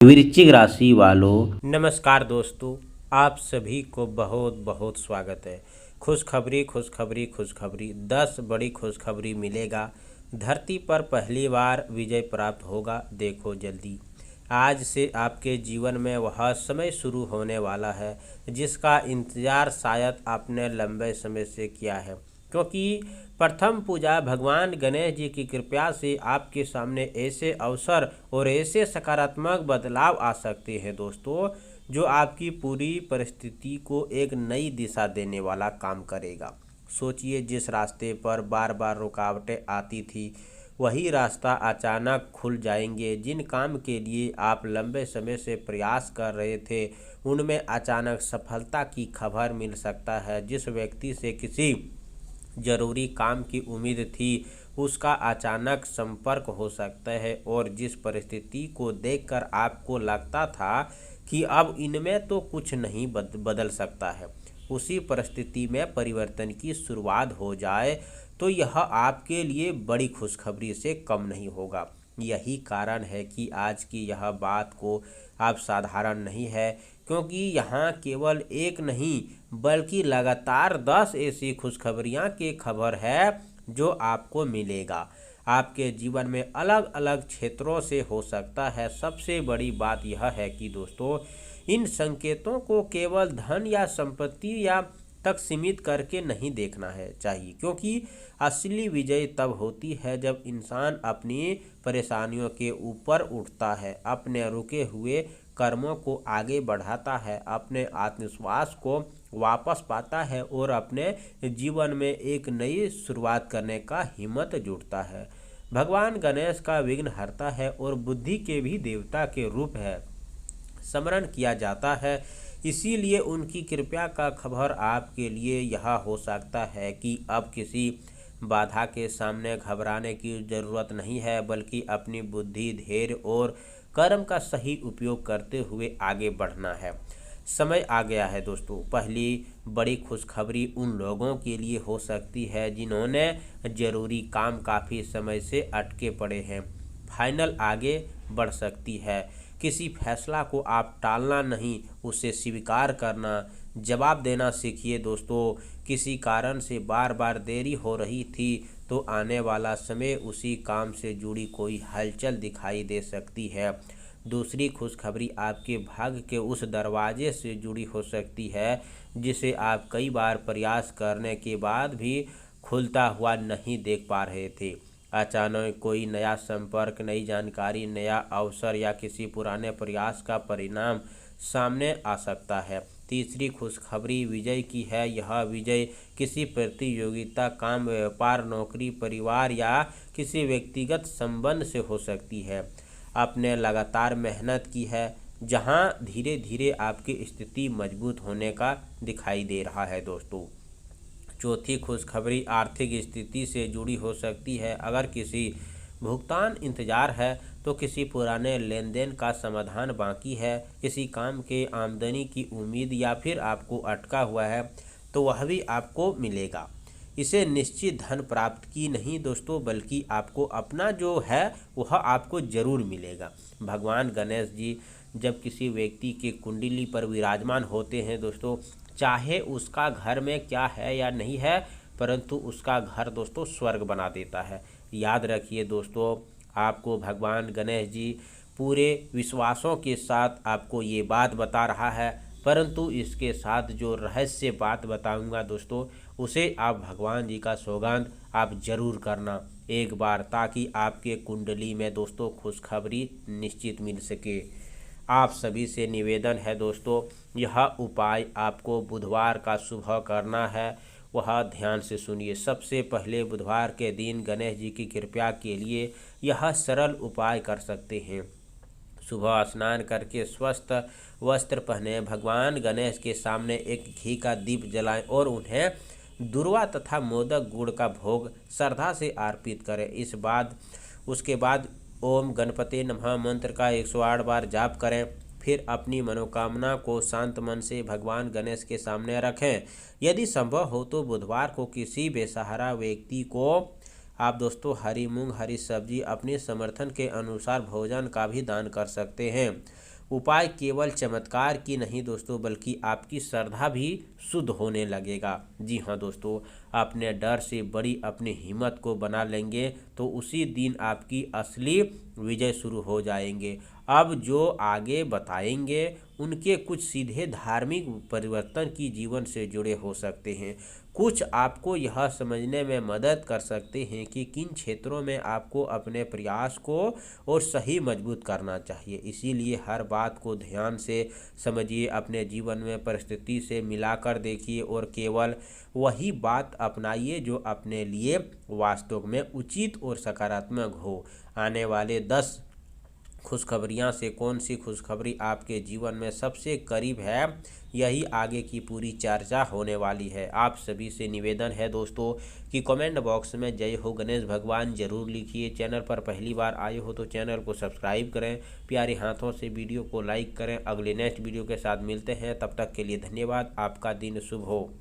वृश्चिक राशि वालों, नमस्कार दोस्तों, आप सभी को बहुत बहुत स्वागत है। खुशखबरी खुशखबरी खुशखबरी 10 बड़ी खुशखबरी मिलेगा। धरती पर पहली बार विजय प्राप्त होगा। देखो जल्दी, आज से आपके जीवन में वह समय शुरू होने वाला है जिसका इंतज़ार शायद आपने लंबे समय से किया है, क्योंकि प्रथम पूजा भगवान गणेश जी की कृपा से आपके सामने ऐसे अवसर और ऐसे सकारात्मक बदलाव आ सकते हैं दोस्तों, जो आपकी पूरी परिस्थिति को एक नई दिशा देने वाला काम करेगा। सोचिए, जिस रास्ते पर बार बार रुकावटें आती थी वही रास्ता अचानक खुल जाएंगे। जिन काम के लिए आप लंबे समय से प्रयास कर रहे थे उनमें अचानक सफलता की खबर मिल सकता है। जिस व्यक्ति से किसी जरूरी काम की उम्मीद थी उसका अचानक संपर्क हो सकता है, और जिस परिस्थिति को देखकर आपको लगता था कि अब इनमें तो कुछ नहीं बदल सकता है, उसी परिस्थिति में परिवर्तन की शुरुआत हो जाए तो यह आपके लिए बड़ी खुशखबरी से कम नहीं होगा। यही कारण है कि आज की यह बात को आप साधारण नहीं है, क्योंकि यहाँ केवल एक नहीं बल्कि लगातार 10 ऐसी खुशखबरियाँ की खबर है जो आपको मिलेगा। आपके जीवन में अलग अलग क्षेत्रों से हो सकता है। सबसे बड़ी बात यह है कि दोस्तों, इन संकेतों को केवल धन या संपत्ति या तक सीमित करके नहीं देखना है चाहिए, क्योंकि असली विजय तब होती है जब इंसान अपनी परेशानियों के ऊपर उठता है, अपने रुके हुए कर्मों को आगे बढ़ाता है, अपने आत्मविश्वास को वापस पाता है और अपने जीवन में एक नई शुरुआत करने का हिम्मत जुटता है। भगवान गणेश का विघ्नहर्ता है और बुद्धि के भी देवता के रूप है, स्मरण किया जाता है। इसीलिए उनकी कृपा का खबर आपके लिए यह हो सकता है कि अब किसी बाधा के सामने घबराने की ज़रूरत नहीं है, बल्कि अपनी बुद्धि, धैर्य और कर्म का सही उपयोग करते हुए आगे बढ़ना है। समय आ गया है दोस्तों। पहली बड़ी खुशखबरी उन लोगों के लिए हो सकती है जिन्होंने जरूरी काम काफ़ी समय से अटके पड़े हैं। फाइनल आगे बढ़ सकती है। किसी फैसला को आप टालना नहीं, उसे स्वीकार करना। जवाब देना सीखिए दोस्तों। किसी कारण से बार बार देरी हो रही थी तो आने वाला समय उसी काम से जुड़ी कोई हलचल दिखाई दे सकती है। दूसरी खुशखबरी आपके भाग्य के उस दरवाजे से जुड़ी हो सकती है जिसे आप कई बार प्रयास करने के बाद भी खुलता हुआ नहीं देख पा रहे थे। अचानक कोई नया संपर्क, नई जानकारी, नया अवसर या किसी पुराने प्रयास का परिणाम सामने आ सकता है। तीसरी खुशखबरी विजय की है। यह विजय किसी प्रतियोगिता, काम, व्यापार, नौकरी, परिवार या किसी व्यक्तिगत संबंध से हो सकती है। आपने लगातार मेहनत की है, जहां धीरे धीरे आपकी स्थिति मजबूत होने का दिखाई दे रहा है दोस्तों। चौथी खुशखबरी आर्थिक स्थिति से जुड़ी हो सकती है। अगर किसी भुगतान इंतजार है तो किसी पुराने लेन देन का समाधान बाकी है, किसी काम के आमदनी की उम्मीद या फिर आपको अटका हुआ है तो वह भी आपको मिलेगा। इसे निश्चित धन प्राप्त की नहीं दोस्तों, बल्कि आपको अपना जो है वह आपको जरूर मिलेगा। भगवान गणेश जी जब किसी व्यक्ति के कुंडली पर विराजमान होते हैं दोस्तों, चाहे उसका घर में क्या है या नहीं है, परंतु उसका घर दोस्तों स्वर्ग बना देता है। याद रखिए दोस्तों, आपको भगवान गणेश जी पूरे विश्वासों के साथ आपको ये बात बता रहा है, परंतु इसके साथ जो रहस्य बात बताऊंगा दोस्तों, उसे आप भगवान जी का सौगंध आप जरूर करना एक बार, ताकि आपके कुंडली में दोस्तों खुशखबरी निश्चित मिल सके। आप सभी से निवेदन है दोस्तों, यह उपाय आपको बुधवार का सुबह करना है, वह ध्यान से सुनिए। सबसे पहले बुधवार के दिन गणेश जी की कृपा के लिए यह सरल उपाय कर सकते हैं। सुबह स्नान करके स्वस्थ वस्त्र पहने, भगवान गणेश के सामने एक घी का दीप जलाएं और उन्हें दुर्वा तथा मोदक गुड़ का भोग श्रद्धा से अर्पित करें। उसके बाद ओम गणपते नमः मंत्र का 108 बार जाप करें। फिर अपनी मनोकामना को शांत मन से भगवान गणेश के सामने रखें। यदि संभव हो तो बुधवार को किसी बेसहारा व्यक्ति को आप दोस्तों हरी मूंग, हरी सब्जी अपने समर्थन के अनुसार भोजन का भी दान कर सकते हैं। उपाय केवल चमत्कार की नहीं दोस्तों, बल्कि आपकी श्रद्धा भी शुद्ध होने लगेगा। जी हाँ दोस्तों, अपने डर से बड़ी अपनी हिम्मत को बना लेंगे तो उसी दिन आपकी असली विजय शुरू हो जाएंगे। अब जो आगे बताएंगे उनके कुछ सीधे धार्मिक परिवर्तन की जीवन से जुड़े हो सकते हैं। कुछ आपको यह समझने में मदद कर सकते हैं कि किन क्षेत्रों में आपको अपने प्रयास को और सही मजबूत करना चाहिए। इसीलिए हर बात को ध्यान से समझिए, अपने जीवन में परिस्थिति से मिलाकर देखिए और केवल वही बात अपनाइए जो अपने लिए वास्तव में उचित और सकारात्मक हो। आने वाले 10 खुशखबरियाँ से कौन सी खुशखबरी आपके जीवन में सबसे करीब है, यही आगे की पूरी चर्चा होने वाली है। आप सभी से निवेदन है दोस्तों कि कमेंट बॉक्स में जय हो गणेश भगवान जरूर लिखिए। चैनल पर पहली बार आए हो तो चैनल को सब्सक्राइब करें, प्यारे हाथों से वीडियो को लाइक करें। अगले नेक्स्ट वीडियो के साथ मिलते हैं, तब तक के लिए धन्यवाद। आपका दिन शुभ हो।